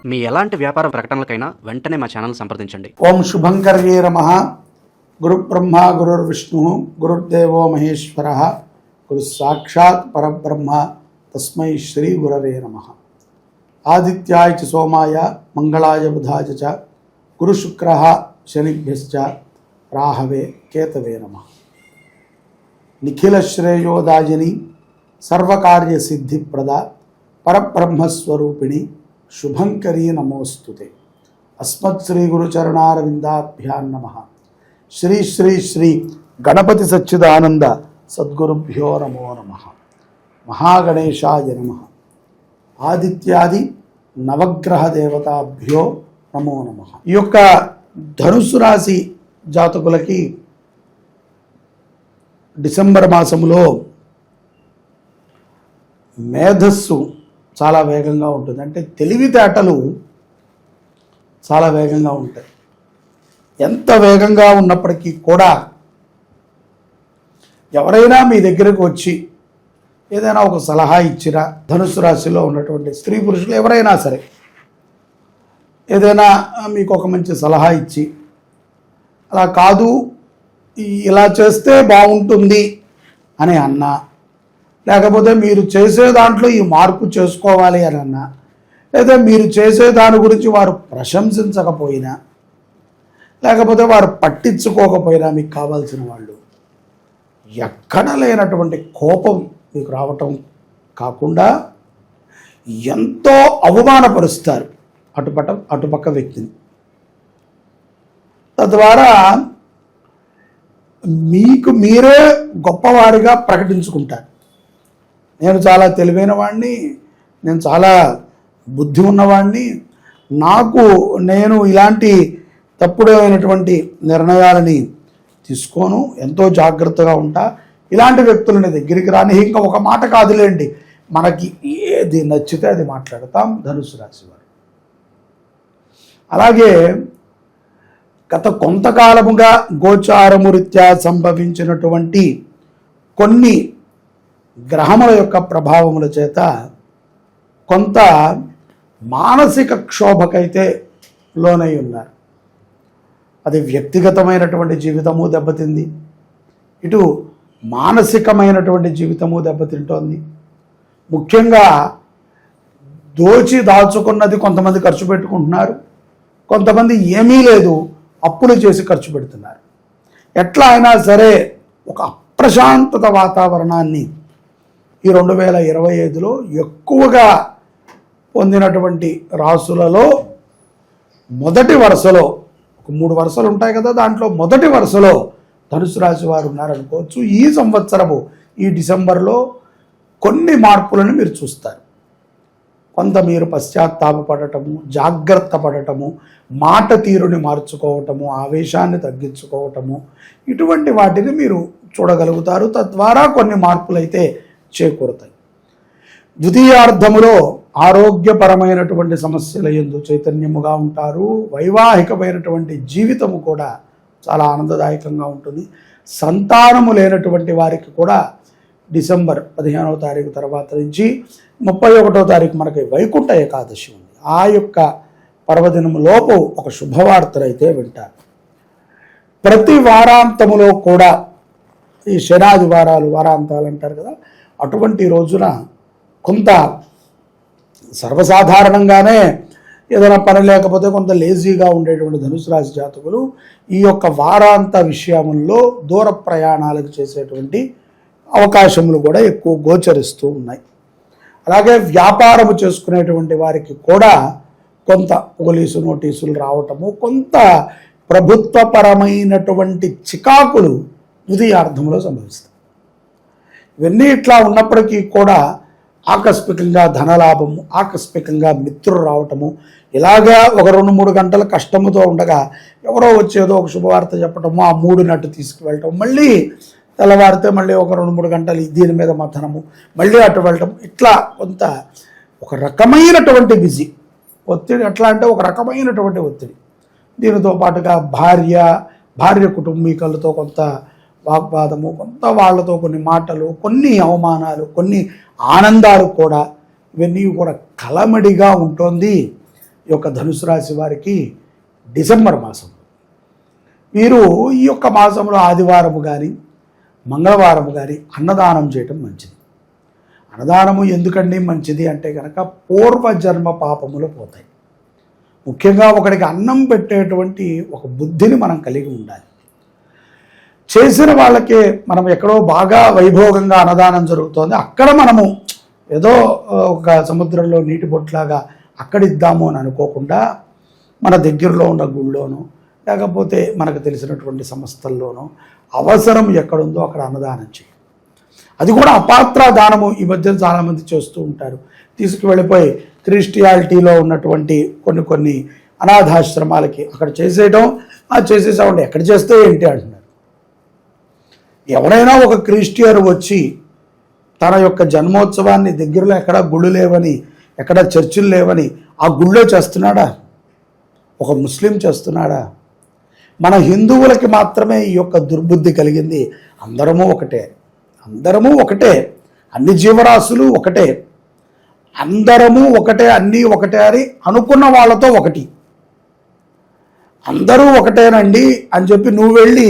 మీ ఎలాంటి వ్యాపార ప్రకటనలకైనా వెంటనే మా ఛానల్ సంప్రదించండి. ఓం శుభంకర్యే నమః. గురు బ్రహ్మ గురుర్విష్ణు గురుర్దేవో మహేశ్వర గురు సాక్షాత్ పరబ్రహ్మ తస్మై శ్రీ గురవే నమః. ఆదిత్యాయ చ సోమాయ మంగళాయ బుధాయ చ గురు శుక్రః శనిభ్యశ్చ రాహవే కేతవే నమః. నిఖిల శ్రేయోదాయిని సర్వకార్య సిద్ధిప్రద పరబ్రహ్మస్వరూపిణి శుభంకరీ నమోస్తుతే. అస్మత్ శ్రీ గురుచరణారవిందాభ్యాం నమః. శ్రీ శ్రీ శ్రీ గణపతి సచ్చిదానంద సద్గురుభ్యో నమో నమః. మహాగణేశాయ నమః. ఆదిత్యాది నవగ్రహ దేవతాభ్యో నమో నమః. ఈ యొక్క ధనుస్సు రాశి జాతకులకి డిసెంబర్ మాసంలో మేధస్సు చాలా వేగంగా ఉంటుంది. అంటే తెలివితేటలు చాలా వేగంగా ఉంటాయి. ఎంత వేగంగా ఉన్నప్పటికీ కూడా ఎవరైనా మీ దగ్గరకు వచ్చి ఏదైనా ఒక సలహా ఇచ్చినా, ధనుస్సు రాశిలో ఉన్నటువంటి స్త్రీ పురుషులు ఎవరైనా సరే ఏదైనా మీకు ఒక మంచి సలహా ఇచ్చి అలా కాదు ఇలా చేస్తే బాగుంటుంది అని అన్నా, లేకపోతే మీరు చేసే దాంట్లో ఈ మార్పు చేసుకోవాలి అని అన్నా, లేదా మీరు చేసే దాని గురించి వారు ప్రశంసించకపోయినా, లేకపోతే వారు పట్టించుకోకపోయినా మీకు కావాల్సిన వాళ్ళు ఎక్కడ లేనటువంటి కోపం మీకు రావటం కాకుండా ఎంతో అవమానపరుస్తారు అటుపక్క వ్యక్తిని. తద్వారా మీకు మీరే గొప్పవారిగా ప్రకటించుకుంటారు. నేను చాలా తెలివైన వాడిని, నేను చాలా బుద్ధి ఉన్నవాడిని, నేను ఇలాంటి తప్పుడైనటువంటి నిర్ణయాలని తీసుకోను, ఎంతో జాగ్రత్తగా ఉంటా, ఇలాంటి వ్యక్తులని దగ్గరికి రాని. ఇంకా ఒక మాట కాదులేండి, మనకి ఏది నచ్చితే అది మాట్లాడతాం ధనుసు రాశి వారు. అలాగే గత కొంతకాలముగా గోచారము రీత్యా సంభవించినటువంటి కొన్ని గ్రహముల యొక్క ప్రభావముల చేత కొంత మానసిక క్షోభకైతే లోనై ఉన్నారు. అది వ్యక్తిగతమైనటువంటి జీవితము దెబ్బతింది, ఇటు మానసికమైనటువంటి జీవితము దెబ్బతింటోంది. ముఖ్యంగా దాచుకున్నది కొంతమంది ఖర్చు పెట్టుకుంటున్నారు, కొంతమంది ఏమీ లేదు అప్పులు చేసి ఖర్చు పెడుతున్నారు. ఎట్లా అయినా సరే ఒక అప్రశాంతత వాతావరణాన్ని ఈ 2025లో ఎక్కువగా పొందినటువంటి రాసులలో మొదటి వరుసలో, ఒక 3 వరుసలు ఉంటాయి కదా, దాంట్లో మొదటి వరుసలో ధనుసు రాశి వారు ఉన్నారనుకోవచ్చు. ఈ సంవత్సరము ఈ డిసెంబర్లో కొన్ని మార్పులను మీరు చూస్తారు. కొంత మీరు పశ్చాత్తాపడటము, జాగ్రత్త పడటము, మాట తీరుని మార్చుకోవటము, ఆవేశాన్ని తగ్గించుకోవటము, ఇటువంటి వాటిని మీరు చూడగలుగుతారు. తద్వారా కొన్ని మార్పులైతే చేకూరుతాయి. ద్వితీయార్థములో ఆరోగ్యపరమైనటువంటి సమస్యల యందు చైతన్యముగా ఉంటారు. వైవాహికమైనటువంటి జీవితము కూడా చాలా ఆనందదాయకంగా ఉంటుంది. సంతానము లేనటువంటి వారికి కూడా డిసెంబర్ 15వ తారీఖు తర్వాత నుంచి 31వ తారీఖు మనకి వైకుంఠ ఏకాదశి ఉంది. ఆ యొక్క పర్వదినము లోపు ఒక శుభవార్తనైతే వింటారు. ప్రతి వారాంతములో కూడా ఈ శనాది వారాంతాలు అంటారు కదా, అటువంటి రోజున కొంత సర్వసాధారణంగానే ఏదైనా పని లేకపోతే కొంత లేజీగా ఉండేటువంటి ధనుసు రాశి జాతకులు ఈ యొక్క వారాంత విషయముల్లో దూర ప్రయాణాలకు చేసేటువంటి అవకాశములు కూడా ఎక్కువ గోచరిస్తూ ఉన్నాయి. అలాగే వ్యాపారము చేసుకునేటువంటి వారికి కూడా కొంత పోలీసు నోటీసులు రావటము, కొంత ప్రభుత్వపరమైనటువంటి చికాకులు ద్వితీయార్థంలో సంభవిస్తాయి. ఇవన్నీ ఇట్లా ఉన్నప్పటికీ కూడా ఆకస్మికంగా ధనలాభము, ఆకస్మికంగా మిత్రులు రావటము, ఇలాగా ఒక 2-3 గంటల కష్టముతో ఉండగా ఎవరో వచ్చేదో ఒక శుభవార్త చెప్పటము, ఆ మూడునట్టు తీసుకువెళ్ళటం, మళ్ళీ తెల్లవారితే మళ్ళీ ఒక 2-3 గంటలు దీని మీద మథనము, మళ్ళీ అటు వెళ్ళటం, ఇట్లా కొంత ఒక రకమైనటువంటి బిజీ ఒత్తిడి. ఎట్లా అంటే ఒక రకమైనటువంటి ఒత్తిడి. దీనితో పాటుగా భార్య కుటుంబీకులతో కొంత వాగ్వాదము, కొంత వాళ్ళతో కొన్ని మాటలు, కొన్ని అవమానాలు, కొన్ని ఆనందాలు కూడా, ఇవన్నీ కూడా కలమడిగా ఉంటుంది ఈ యొక్క ధనుసు రాశి వారికి డిసెంబర్ మాసం. మీరు ఈ యొక్క మాసంలో ఆదివారము కానీ మంగళవారము కానీ అన్నదానం చేయటం మంచిది. అన్నదానము ఎందుకండి మంచిది అంటే కనుక పూర్వజన్మ పాపములు పోతాయి. ముఖ్యంగా ఒకడికి అన్నం పెట్టేటువంటి ఒక బుద్ధిని మనం కలిగి ఉండాలి. చేసిన వాళ్ళకే మనం ఎక్కడో బాగా వైభోగంగా అన్నదానం జరుగుతోంది, అక్కడ మనము ఏదో ఒక సముద్రంలో నీటి బొట్లాగా అక్కడిద్దాము అని అనుకోకుండా మన దగ్గరలో ఉన్న గుళ్ళోనో లేకపోతే మనకు తెలిసినటువంటి సంస్థల్లోనో అవసరం ఎక్కడుందో అక్కడ అన్నదానం చేయాలి. అది కూడా అపాత్ర దానము ఈ మధ్య చాలామంది చేస్తూ ఉంటారు. తీసుకువెళ్ళిపోయి క్రిస్టియాలిటీలో ఉన్నటువంటి కొన్ని అనాథాశ్రమాలకి అక్కడ చేసేయడం, చేసేసామండి ఎక్కడ చేస్తే ఏంటి అంటున్నారు. ఎవరైనా ఒక క్రిస్టియన్ వచ్చి తన యొక్క జన్మోత్సవాన్ని దగ్గరలో ఎక్కడ గుళ్ళు లేవని, ఎక్కడ చర్చిలు లేవని ఆ గుళ్ళో చేస్తున్నాడా? ఒక ముస్లిం చేస్తున్నాడా? మన హిందువులకి మాత్రమే ఈ యొక్క దుర్బుద్ధి కలిగింది. అందరము ఒకటే, అందరము ఒకటే, అన్ని జీవరాశులు ఒకటే, అందరము ఒకటే, అన్నీ ఒకటే అని అనుకున్న వాళ్ళతో ఒకటి. అందరూ ఒకటేనండి అని చెప్పి నువ్వు వెళ్ళి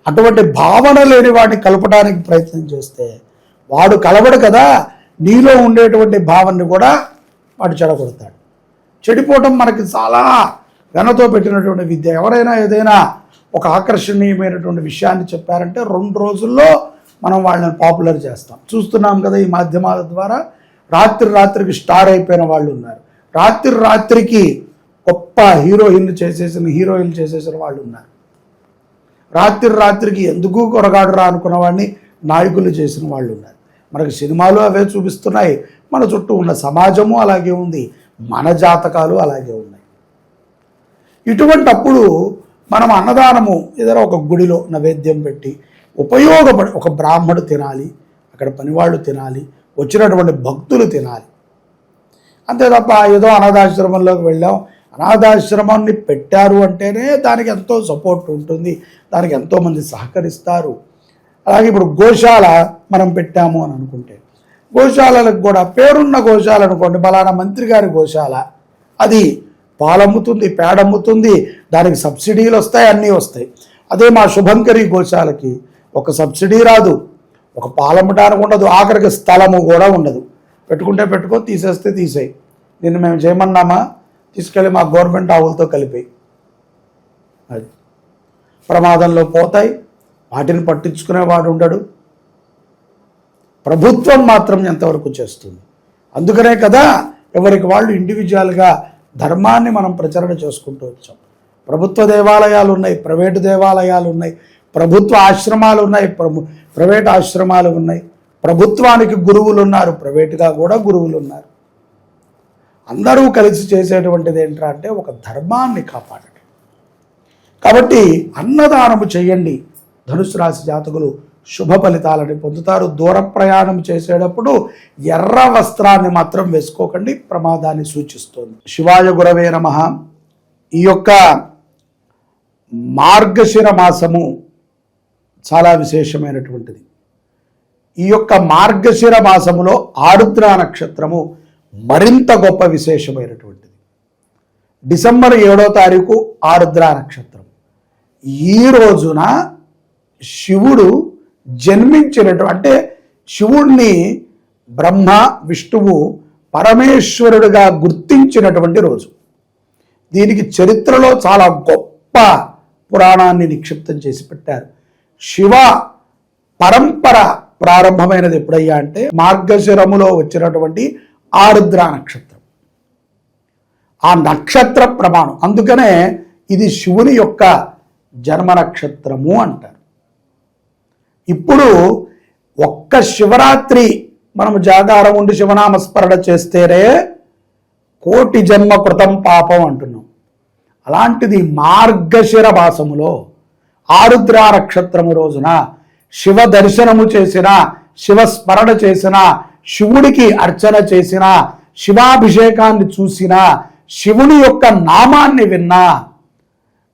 అటువంటి భావన లేని వాడిని కలపడానికి ప్రయత్నం చేస్తే వాడు కలవడు కదా, నీలో ఉండేటువంటి భావనని కూడా వాడు చెడగొడతాడు. చెడిపోవటం మనకి చాలా వెనతో పెట్టినటువంటి విద్య. ఎవరైనా ఏదైనా ఒక ఆకర్షణీయమైనటువంటి విషయాన్ని చెప్పారంటే 2 రోజుల్లో మనం వాళ్ళని పాపులర్ చేస్తాం. చూస్తున్నాం కదా ఈ మాధ్యమాల ద్వారా. రాత్రికి స్టార్ అయిపోయిన వాళ్ళు ఉన్నారు, రాత్రికి గొప్ప హీరోయిన్లు చేసేసిన వాళ్ళు ఉన్నారు, రాత్రికి ఎందుకు కొరగాడురా అనుకున్న వాడిని నాయకులు చేసిన వాళ్ళు ఉన్నారు. మనకు సినిమాలు అవే చూపిస్తున్నాయి, మన చుట్టూ ఉన్న సమాజము అలాగే ఉంది, మన జాతకాలు అలాగే ఉన్నాయి. ఇటువంటప్పుడు మనం అన్నదానము ఏదైనా ఒక గుడిలో నైవేద్యం పెట్టి ఉపయోగపడి ఒక బ్రాహ్మడు తినాలి, అక్కడ పనివాళ్ళు తినాలి, వచ్చినటువంటి భక్తులు తినాలి. అంతే తప్ప ఏదో అనాథాశ్రమంలోకి వెళ్ళాం, అనాథాశ్రమాన్ని పెట్టారు అంటేనే దానికి ఎంతో సపోర్ట్ ఉంటుంది, దానికి ఎంతోమంది సహకరిస్తారు. అలాగే ఇప్పుడు గోశాల మనం పెట్టాము అని అనుకుంటే, గోశాలకు కూడా పేరున్న గోశాల అనుకోండి, బలానా మంత్రి గారి గోశాల, అది పాలమ్ముతుంది, పేడమ్ముతుంది, దానికి సబ్సిడీలు వస్తాయి, అన్నీ వస్తాయి. అదే మా శుభంకరి గోశాలకి ఒక సబ్సిడీ రాదు, ఒక పాలమ్మటానికి ఉండదు, ఆఖరికి స్థలము కూడా ఉండదు. పెట్టుకుంటే పెట్టుకో, తీసేస్తే తీసేయి. దీన్ని మేము చేయమన్నామా? తీసుకెళ్ళి మా గవర్నమెంట్ ఆవులతో కలిపి అది ప్రమాదంలో పోతాయి, వాటిని పట్టించుకునేవాడు ఉండడు. ప్రభుత్వం మాత్రం ఎంతవరకు చేస్తుంది? అందుకనే కదా ఎవరికి వాళ్ళు ఇండివిజువల్గా ధర్మాన్ని మనం ప్రచారణ చేసుకుంటూ వచ్చాం. ప్రభుత్వ దేవాలయాలు ఉన్నాయి, ప్రైవేటు దేవాలయాలు ఉన్నాయి, ప్రభుత్వ ఆశ్రమాలు ఉన్నాయి, ప్రైవేట్ ఆశ్రమాలు ఉన్నాయి, ప్రభుత్వానికి గురువులు ఉన్నారు, ప్రైవేటుగా కూడా గురువులు ఉన్నారు. అందరూ కలిసి చేసేటువంటిది ఏంటంటే ఒక ధర్మాన్ని కాపాడటం. కాబట్టి అన్నదానము చేయండి. ధనుసు రాశి జాతకులు శుభ ఫలితాలని పొందుతారు. దూర ప్రయాణం చేసేటప్పుడు ఎర్ర వస్త్రాన్ని మాత్రం వేసుకోకండి, ప్రమాదాన్ని సూచిస్తోంది. శివాయ గురవే నమః. ఈ యొక్క మార్గశిర మాసము చాలా విశేషమైనటువంటిది. ఈ యొక్క మార్గశిర మాసములో ఆరుద్ర నక్షత్రము మరింత గొప్ప విశేషమైనటువంటిది. డిసెంబర్ 7వ తారీఖు ఆరుద్ర నక్షత్రం. ఈ రోజున శివుడు జన్మించినటువంటి, అంటే శివుణ్ణి బ్రహ్మ విష్ణువు పరమేశ్వరుడిగా గుర్తించినటువంటి రోజు. దీనికి చరిత్రలో చాలా గొప్ప పురాణాన్ని నిక్షిప్తం చేసి పెట్టారు. శివ పరంపర ప్రారంభమైనది ఎప్పుడయ్యా అంటే మార్గశిరములో వచ్చినటువంటి ఆరుద్ర నక్షత్రం. ఆ నక్షత్ర ప్రమాణం, అందుకనే ఇది శివుని యొక్క జన్మ నక్షత్రము అంటారు. ఇప్పుడు ఒక్క శివరాత్రి మనము జాగారం ఉండి శివనామస్మరణ చేస్తేనే కోటి జన్మ కృతం పాపం అంటున్నాం. అలాంటిది మార్గశిర మాసములో ఆరుద్ర నక్షత్రము రోజున శివ దర్శనము చేసిన, శివ స్మరణ చేసిన, శివుడికి అర్చన చేసిన, శివాభిషేకాన్ని చూసిన, శివుని యొక్క నామాన్ని విన్నా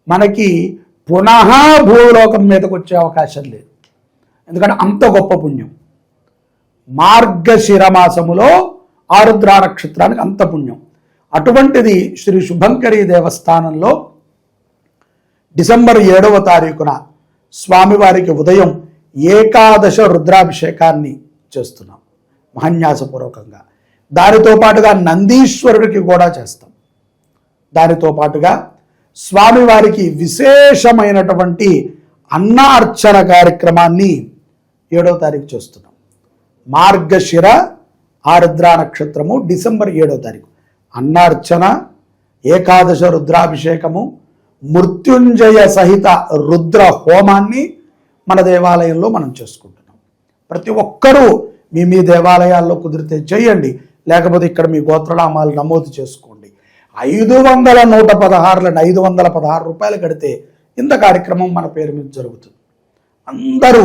మనకి పునః భూలోకం మీదకి వచ్చే అవకాశం లేదు. ఎందుకంటే అంత గొప్ప పుణ్యం. మార్గశిర మాసములో ఆరుద్ర నక్షత్రానికి అంత పుణ్యం. అటువంటిది శ్రీ శుభంకరి దేవస్థానంలో డిసెంబర్ 7వ తారీఖున స్వామివారికి ఉదయం ఏకాదశ రుద్రాభిషేకాన్ని చేస్తున్నాం మహాన్యాసపూర్వకంగా. దానితో పాటుగా నందీశ్వరుడికి కూడా చేస్తాం. దానితో పాటుగా స్వామివారికి విశేషమైనటువంటి అన్నార్చన కార్యక్రమాన్ని 7వ తారీఖు చేస్తున్నాం. మార్గశిర ఆరుద్ర నక్షత్రము డిసెంబర్ 7వ తారీఖు అన్నార్చన, ఏకాదశ రుద్రాభిషేకము, మృత్యుంజయ సహిత రుద్ర హోమాన్ని మన దేవాలయంలో మనం చేసుకుంటున్నాం. ప్రతి ఒక్కరూ మీ దేవాలయాల్లో కుదిరితే చేయండి, లేకపోతే ఇక్కడ మీ గోత్రనామాలు నమోదు చేసుకోండి. 516 రూపాయలు కడితే ఇంత కార్యక్రమం మన పేరు మీద జరుగుతుంది. అందరూ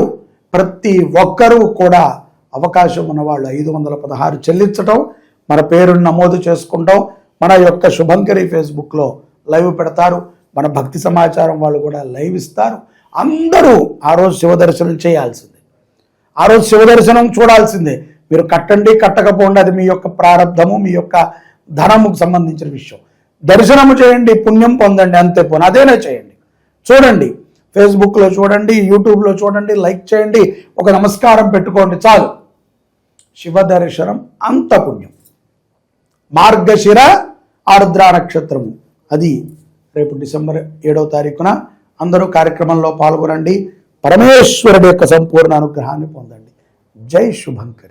ప్రతి ఒక్కరూ కూడా అవకాశం ఉన్నవాళ్ళు 516 చెల్లించటం, మన పేరుని నమోదు చేసుకుంటాం. మన యొక్క శుభంకరి ఫేస్బుక్లో లైవ్ పెడతారు, మన భక్తి సమాచారం వాళ్ళు కూడా లైవ్ ఇస్తారు. అందరూ ఆ రోజు శివదర్శనం చేయాల్సిందే, ఆ రోజు శివదర్శనం చూడాల్సిందే. మీరు కట్టండి కట్టకపోండి, అది మీ యొక్క ప్రారంధము, మీ యొక్క ధనముకు సంబంధించిన విషయం. దర్శనము చేయండి, పుణ్యం పొందండి, అంతే పోను అదేనే చేయండి. చూడండి, ఫేస్బుక్లో చూడండి, యూట్యూబ్లో చూడండి, లైక్ చేయండి, ఒక నమస్కారం పెట్టుకోండి, చాలు. శివ దర్శనం అంత పుణ్యం. మార్గశిర ఆరుద్ర నక్షత్రము అది రేపు డిసెంబర్ 7వ తారీఖున. అందరూ కార్యక్రమంలో పాల్గొనండి, పరమేశ్వరుడి యొక్క సంపూర్ణ అనుగ్రహాన్ని పొందండి. జై శుభంకరి.